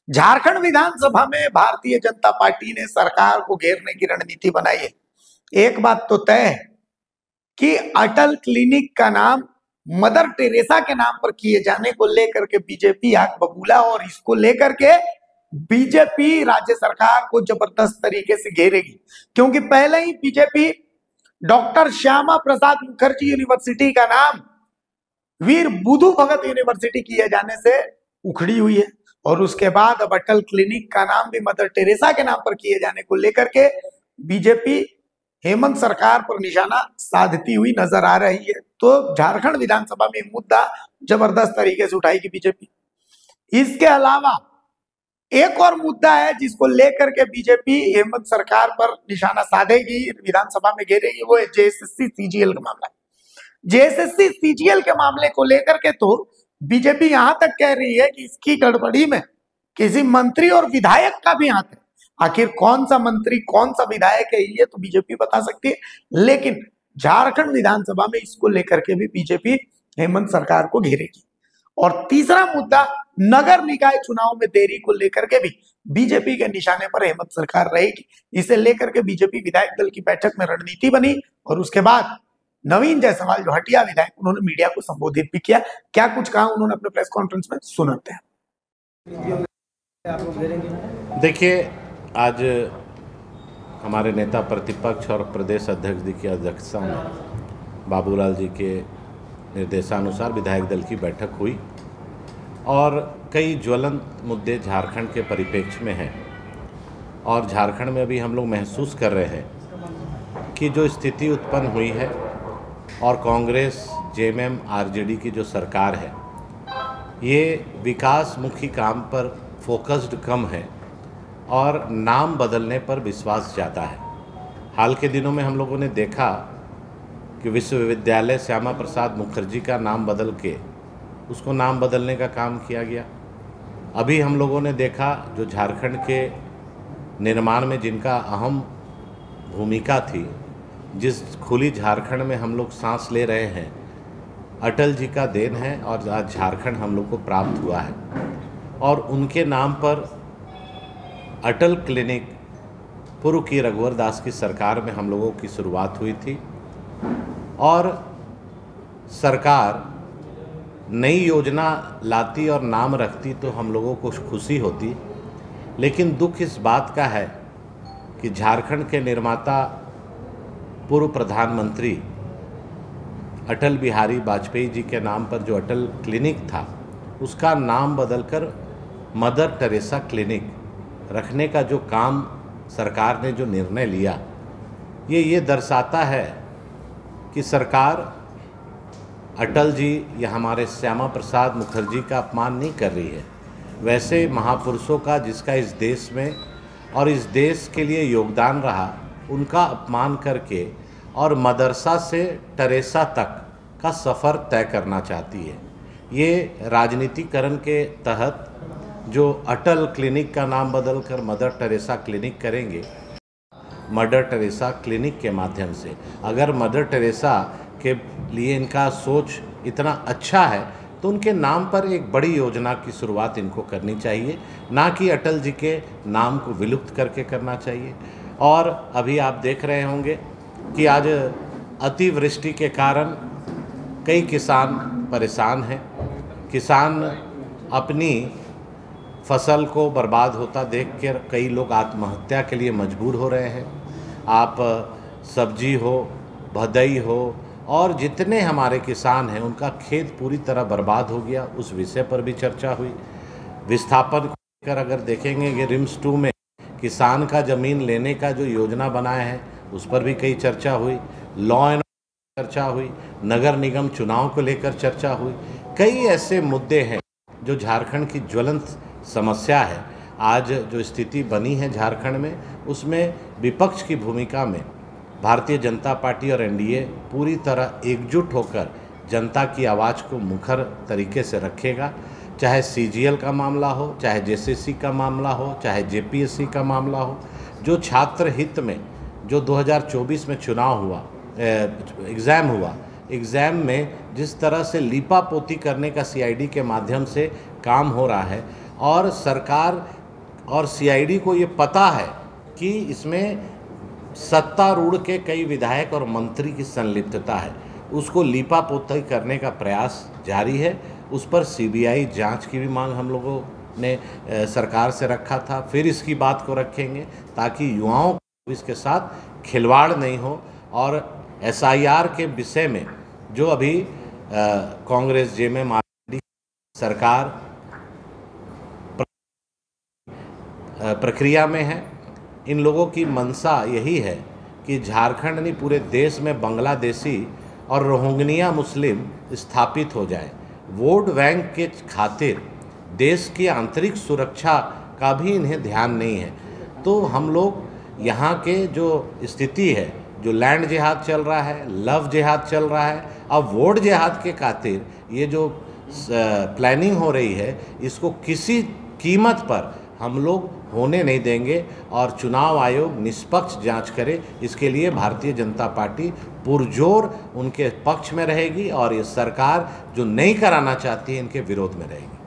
झारखंड विधानसभा में भारतीय जनता पार्टी ने सरकार को घेरने की रणनीति बनाई है। एक बात तो तय है कि अटल क्लिनिक का नाम मदर टेरेसा के नाम पर किए जाने को लेकर के बीजेपी आग बबूला और इसको लेकर के बीजेपी राज्य सरकार को जबरदस्त तरीके से घेरेगी, क्योंकि पहले ही BJP doctor Shyama Prasad Mukherjee university का नाम वीर बुधु भगत यूनिवर्सिटी किए जाने से उखड़ी हुई है और उसके बाद अब अटल क्लिनिक का नाम भी मदर टेरेसा के नाम पर किए जाने को लेकर के बीजेपी हेमंत सरकार पर निशाना साधती हुई नजर आ रही है। तो झारखंड विधानसभा में मुद्दा जबरदस्त तरीके से उठाएगी बीजेपी। इसके अलावा एक और मुद्दा है जिसको लेकर के बीजेपी हेमंत सरकार पर निशाना साधेगी, विधानसभा में घेरेगी, वो है जेएसएससी सीजीएल का मामला। जेएसएससी सीजीएल के मामले को लेकर के तो बीजेपी यहां तक कह रही है कि इसकी गड़बड़ी में किसी मंत्री और विधायक का भी हाथ है। आखिर कौन सा मंत्री कौन सा विधायक है ये तो बीजेपी बता सकती है, लेकिन झारखंड विधानसभा में इसको लेकर के भी बीजेपी हेमंत सरकार को घेरेगी। और तीसरा मुद्दा नगर निकाय चुनाव में देरी को लेकर के भी बीजेपी के निशाने पर हेमंत सरकार रहेगी। इसे लेकर के बीजेपी विधायक दल की बैठक में रणनीति बनी और उसके बाद नवीन जायसवाल जो हटिया विधायक, उन्होंने मीडिया को संबोधित भी किया। क्या कुछ कहा उन्होंने अपने प्रेस कॉन्फ्रेंस में, सुनाते हैं। देखिए, आज हमारे नेता प्रतिपक्ष और प्रदेश अध्यक्ष जी की अध्यक्षता में बाबूलाल जी के निर्देशानुसार विधायक दल की बैठक हुई और कई ज्वलंत मुद्दे झारखंड के परिप्रेक्ष्य में हैं और झारखंड में अभी हम लोग महसूस कर रहे हैं कि जो स्थिति उत्पन्न हुई है और कांग्रेस जेएमएम आरजेडी की जो सरकार है ये विकास मुखी काम पर फोकस्ड कम है और नाम बदलने पर विश्वास ज़्यादा है। हाल के दिनों में हम लोगों ने देखा कि विश्वविद्यालय श्यामा प्रसाद मुखर्जी का नाम बदल के उसको नाम बदलने का काम किया गया। अभी हम लोगों ने देखा जो झारखंड के निर्माण में जिनका अहम भूमिका थी, जिस खुली झारखंड में हम लोग सांस ले रहे हैं, अटल जी का देन है और आज झारखंड हम लोग को प्राप्त हुआ है। और उनके नाम पर अटल क्लिनिक पूर्व की रघुवर दास की सरकार में हम लोगों की शुरुआत हुई थी और सरकार नई योजना लाती और नाम रखती तो हम लोगों को खुशी होती, लेकिन दुख इस बात का है कि झारखंड के निर्माता पूर्व प्रधानमंत्री अटल बिहारी वाजपेयी जी के नाम पर जो अटल क्लिनिक था उसका नाम बदलकर मदर टेरेसा क्लिनिक रखने का जो काम सरकार ने जो निर्णय लिया, ये दर्शाता है कि सरकार अटल जी या हमारे श्यामा प्रसाद मुखर्जी का अपमान नहीं कर रही है, वैसे महापुरुषों का जिसका इस देश में और इस देश के लिए योगदान रहा उनका अपमान करके और मदरसा से टेरेसा तक का सफ़र तय करना चाहती है। ये राजनीतिकरण के तहत जो अटल क्लिनिक का नाम बदलकर मदर टेरेसा क्लिनिक करेंगे, मदर टेरेसा क्लिनिक के माध्यम से, अगर मदर टेरेसा के लिए इनका सोच इतना अच्छा है तो उनके नाम पर एक बड़ी योजना की शुरुआत इनको करनी चाहिए, ना कि अटल जी के नाम को विलुप्त करके करना चाहिए। और अभी आप देख रहे होंगे कि आज अतिवृष्टि के कारण कई किसान परेशान हैं। किसान अपनी फसल को बर्बाद होता देखकर कई लोग आत्महत्या के लिए मजबूर हो रहे हैं। आप सब्जी हो, भदई हो और जितने हमारे किसान हैं उनका खेत पूरी तरह बर्बाद हो गया, उस विषय पर भी चर्चा हुई। विस्थापन को लेकर अगर देखेंगे कि रिम्स 2 में किसान का ज़मीन लेने का जो योजना बनाए हैं उस पर भी कई चर्चा हुई। लॉ एंड चर्चा हुई, नगर निगम चुनाव को लेकर चर्चा हुई। कई ऐसे मुद्दे हैं जो झारखंड की ज्वलंत समस्या है। आज जो स्थिति बनी है झारखंड में, उसमें विपक्ष की भूमिका में भारतीय जनता पार्टी और एनडीए पूरी तरह एकजुट होकर जनता की आवाज़ को मुखर तरीके से रखेगा। चाहे सीजीएल का मामला हो, चाहे जेएसएससी का मामला हो, चाहे जेपीएससी का मामला हो, जो छात्र हित में जो 2024 में चुनाव हुआ, एग्ज़ाम में जिस तरह से लीपापोती करने का सीआईडी के माध्यम से काम हो रहा है और सरकार और सीआईडी को ये पता है कि इसमें सत्तारूढ़ के कई विधायक और मंत्री की संलिप्तता है, उसको लीपापोती करने का प्रयास जारी है। उस पर सीबीआई जांच की भी मांग हम लोगों ने सरकार से रखा था, फिर इसकी बात को रखेंगे ताकि युवाओं को इसके साथ खिलवाड़ नहीं हो। और एसआईआर के विषय में जो अभी कांग्रेस जेएमएम मायावती सरकार प्रक्रिया में है, इन लोगों की मंशा यही है कि झारखंड नहीं पूरे देश में बांग्लादेशी और रोहिंग्या मुस्लिम स्थापित हो जाए। वोट बैंक के खातिर देश की आंतरिक सुरक्षा का भी इन्हें ध्यान नहीं है। तो हम लोग यहाँ के जो स्थिति है, जो लैंड जिहाद चल रहा है, लव जिहाद चल रहा है, अब वोट जिहाद के खातिर ये जो प्लानिंग हो रही है, इसको किसी कीमत पर हम लोग होने नहीं देंगे और चुनाव आयोग निष्पक्ष जांच करे। इसके लिए भारतीय जनता पार्टी पुरजोर उनके पक्ष में रहेगी और ये सरकार जो नहीं कराना चाहती है इनके विरोध में रहेगी।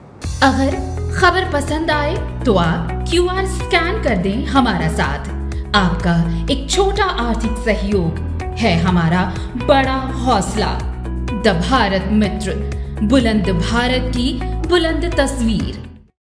अगर खबर पसंद आए तो आप QR स्कैन कर दें हमारा साथ। आपका एक छोटा आर्थिक सहयोग है हमारा बड़ा हौसला। द भारत मित्र, बुलंद भारत की बुलंद तस्वीर।